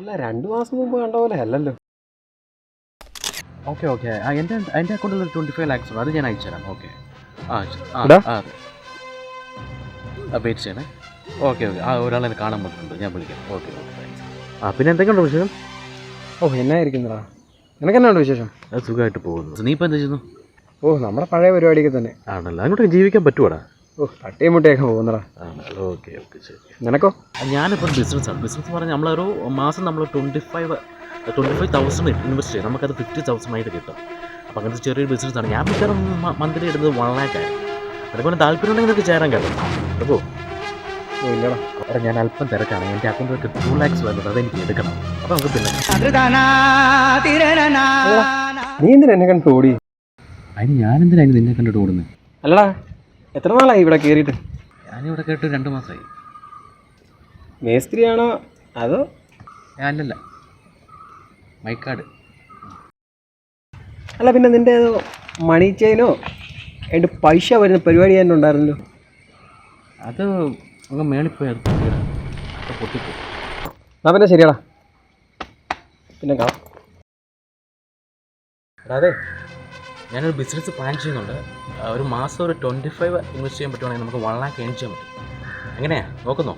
അല്ല 2 മാസം മുമ്പ് കണ്ട പോലെ അല്ലല്ലോ. ഓക്കെ ഓക്കെ എൻ്റെ അക്കൗണ്ടിൽ 25 lakhs ഉണ്ട്, അത് ഞാൻ അയച്ചു തരാം. ഓക്കെ വെയിറ്റ് ചെയ്യണേ. ഓക്കെ ഒരാളെന്നെ കാണാൻ പറ്റുന്നുണ്ട്, ഞാൻ വിളിക്കാം. Okay thanks. പിന്നെ എന്തൊക്കെയുണ്ട് വിശേഷം? എന്നായിരിക്കുന്നടാ, നിനക്കെന്നാണ് വിശേഷം? അത് സുഖമായിട്ട് പോകുന്നു. നീ ഇപ്പം എന്താ ചെയ്യുന്നു? നമ്മുടെ പഴയ പരിപാടിയൊക്കെ തന്നെ. ആണല്ലോ, അങ്ങോട്ട് ജീവിക്കാൻ പറ്റുവാടാ? തട്ടിയും മുട്ടിയൊക്കെ പോകുന്നടാ. ആണല്ലോ, ഓക്കെ ശരി. നിനക്കോ? ഞാനിപ്പോൾ ബിസിനസ്സാണ്. ബിസിനസ് പറഞ്ഞാൽ നമ്മളൊരു മാസം നമ്മൾ 25,000 ഇൻവെസ്റ്റ് ചെയ്യും, നമുക്കത് 50,000 ആയിട്ട് കിട്ടും. അപ്പോൾ അങ്ങനത്തെ ചെറിയൊരു ബിസിനസ്സാണ്. ഞാൻ മിക്കവാറും മന്ത്ലി ഇടുന്നത് 1 lakh ആയിരുന്നു. അതുപോലെ താല്പര്യം ഉണ്ടെങ്കിൽ നിങ്ങൾക്ക് ചേരാൻ കേട്ടോ. അപ്പോൾ ഇല്ലടാ, എടാ ഞാൻ അല്പം തിരക്കാണ്, എൻ്റെ അക്കൗണ്ടിലേക്ക് 2 lakhs വരുന്നത്, അതെനിക്ക് എടുക്കണം. അപ്പോൾ നമുക്ക് പിന്നെ നീ എന്തിനാ എന്നെ കണ്ടിട്ട് ഓടി? അതിന് ഞാനെന്തിനാണ് നിന്നെ കണ്ടിട്ട് ഓടുന്നത്? അല്ലടാ, എത്ര നാളായി ഇവിടെ കയറിയിട്ട്? ഞാനിവിടെ കേട്ട് 2 മാസമായി. മേസ്ത്രിയാണോ അതോ? അല്ലല്ല, മൈക്കാട്. അല്ല, പിന്നെ നിൻ്റെ ഏതോ മണി ചെയിനോ അതിൻ്റെ പൈസ വരുന്ന പരിപാടി തന്നെ ഉണ്ടായിരുന്നല്ലോ. അത് അങ്ങ് മേളിപ്പോയി പൊട്ടിപ്പോയി. എന്നാ പിന്നെ ശരിയാടാ, പിന്നെ കാണാം. അതെ, ഞാനൊരു ബിസിനസ് പ്ലാൻ ചെയ്യുന്നുണ്ട്. ഒരു മാസം ഒരു 25 ഇൻവെസ്റ്റ് ചെയ്യാൻ പറ്റുവാണെങ്കിൽ നമുക്ക് 1 lakh ഏൺ ചെയ്യാൻ പറ്റും. എങ്ങനെയാണ് നോക്കുന്നോ?